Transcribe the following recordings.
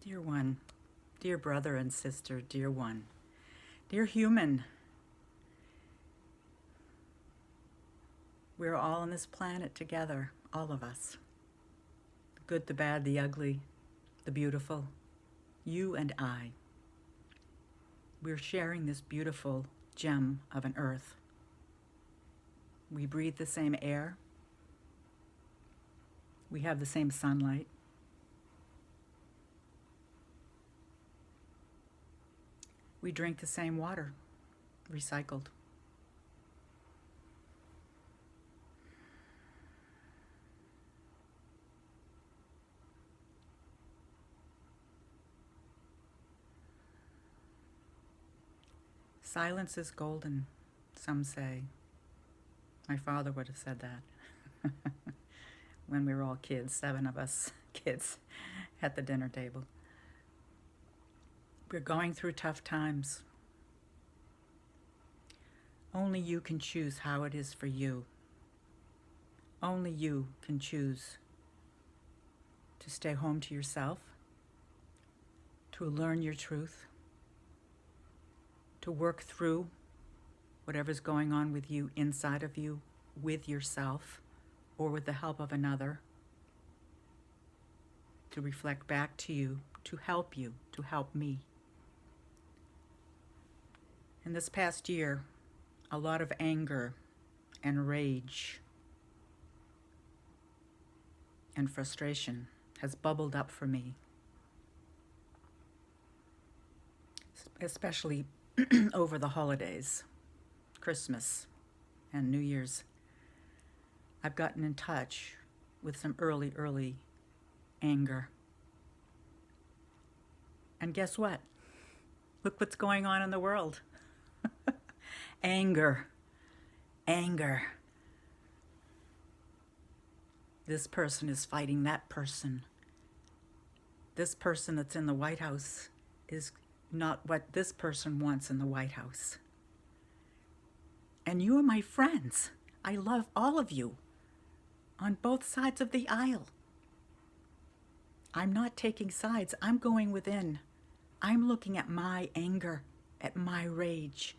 Dear one, dear brother and sister, dear one, dear human, we're all on this planet together, all of us. The good, the bad, the ugly, the beautiful. You and I. We're sharing this beautiful gem of an earth. We breathe the same air. We have the same sunlight. We drink the same water, recycled. Silence is golden, some say. My father would have said that when we were all kids, 7 of us kids at the dinner table. We're going through tough times. Only you can choose how it is for you. Only you can choose to stay home to yourself, to learn your truth, to work through whatever's going on with you, inside of you, with yourself, or with the help of another, to reflect back to you, to help me. In this past year, a lot of anger and rage and frustration has bubbled up for me, especially over the holidays, Christmas and New Year's. I've gotten in touch with some early anger. And guess what? Look what's going on in the world. Anger. This person is fighting that person. This person that's in the White House is not what this person wants in the White House. And you are my friends. I love all of you on both sides of the aisle. I'm not taking sides. I'm going within. I'm looking at my anger, at my rage,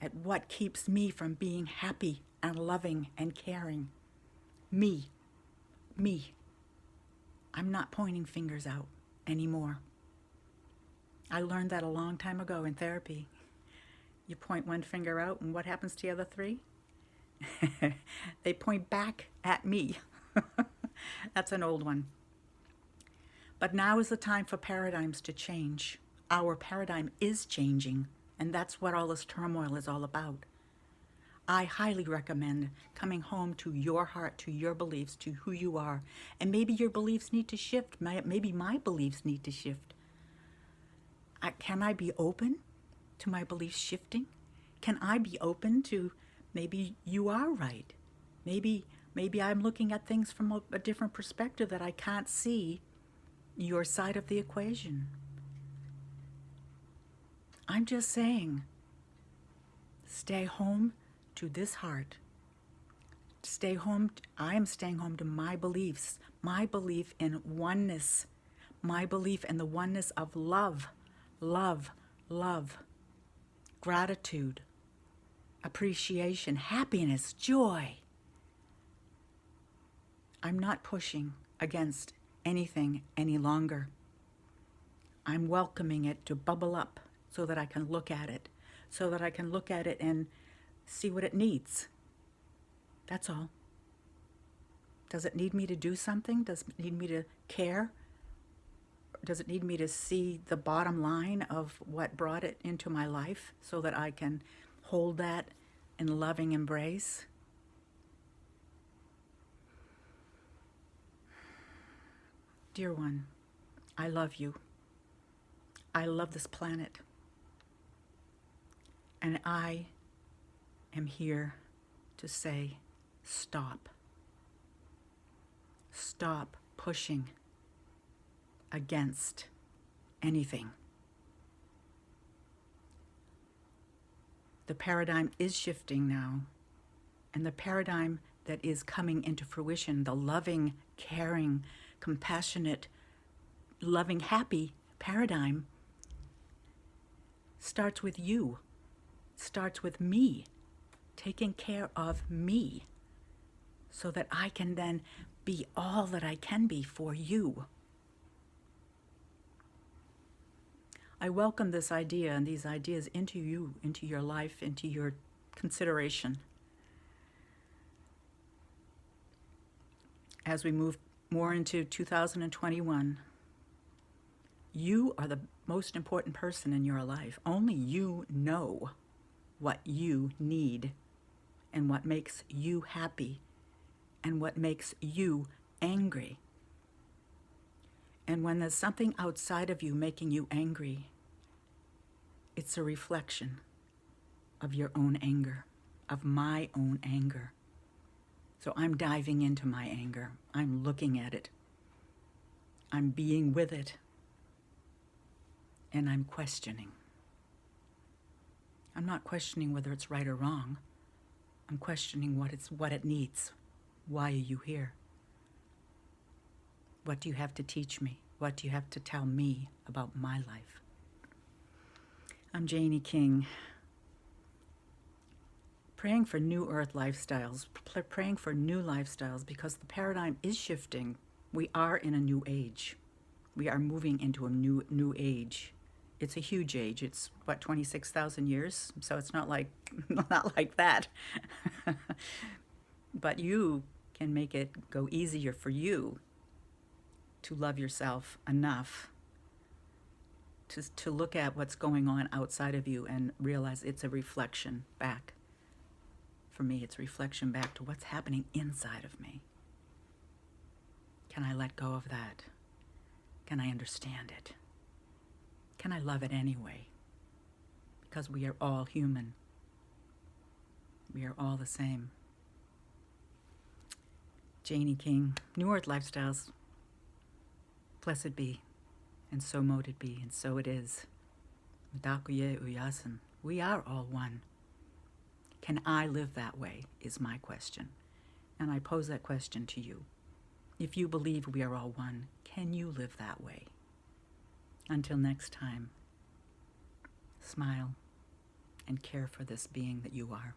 at what keeps me from being happy and loving and caring. Me. I'm not pointing fingers out anymore. I learned that a long time ago in therapy. You point one finger out, and what happens to the other 3? They point back at me. That's an old one. But now is the time for paradigms to change. Our paradigm is changing, and that's what all this turmoil is all about. I highly recommend coming home to your heart, to your beliefs, to who you are. And maybe your beliefs need to shift. Maybe my beliefs need to shift. Can I be open to my beliefs shifting? Can I be open to maybe you are right? Maybe I'm looking at things from a different perspective that I can't see your side of the equation. I'm just saying, stay home to this heart. Stay home. I am staying home to my beliefs, my belief in oneness, my belief in the oneness of love, gratitude, appreciation, happiness, joy. I'm not pushing against anything any longer. I'm welcoming it to bubble up so that I can look at it, and see what it needs. That's all. Does it need me to do something? Does it need me to care? Does it need me to see the bottom line of what brought it into my life so that I can hold that in loving embrace? Dear one, I love you. I love this planet. And I am here to say, stop. Stop pushing against anything. The paradigm is shifting now, and the paradigm that is coming into fruition, the loving, caring, compassionate, loving, happy paradigm starts with you, starts with me, taking care of me, so that I can then be all that I can be for you. I welcome this idea and these ideas into you, into your life, into your consideration. As we move more into 2021, you are the most important person in your life. Only you know what you need and what makes you happy and what makes you angry. And when there's something outside of you making you angry, it's a reflection of your own anger, of my own anger. So I'm diving into my anger. I'm looking at it. I'm being with it. And I'm questioning. I'm not questioning whether it's right or wrong. I'm questioning what it needs. Why are you here? What do you have to teach me? What do you have to tell me about my life? I'm Janie King, praying for new earth lifestyles, praying for new lifestyles, because the paradigm is shifting. We are in a new age. We are moving into a new age. It's a huge age. It's 26,000 years. So it's not like that. But you can make it go easier for you to love yourself enough to look at what's going on outside of you and realize it's a reflection back. For me, it's a reflection back to what's happening inside of me. Can I let go of that? Can I understand it? Can I love it anyway? Because we are all human. We are all the same. Janie King, New Earth Lifestyles. Blessed be, and so mote it be, and so it is. Mdakuye Uyasin. We are all one. Can I live that way, is my question. And I pose that question to you. If you believe we are all one, can you live that way? Until next time, smile and care for this being that you are.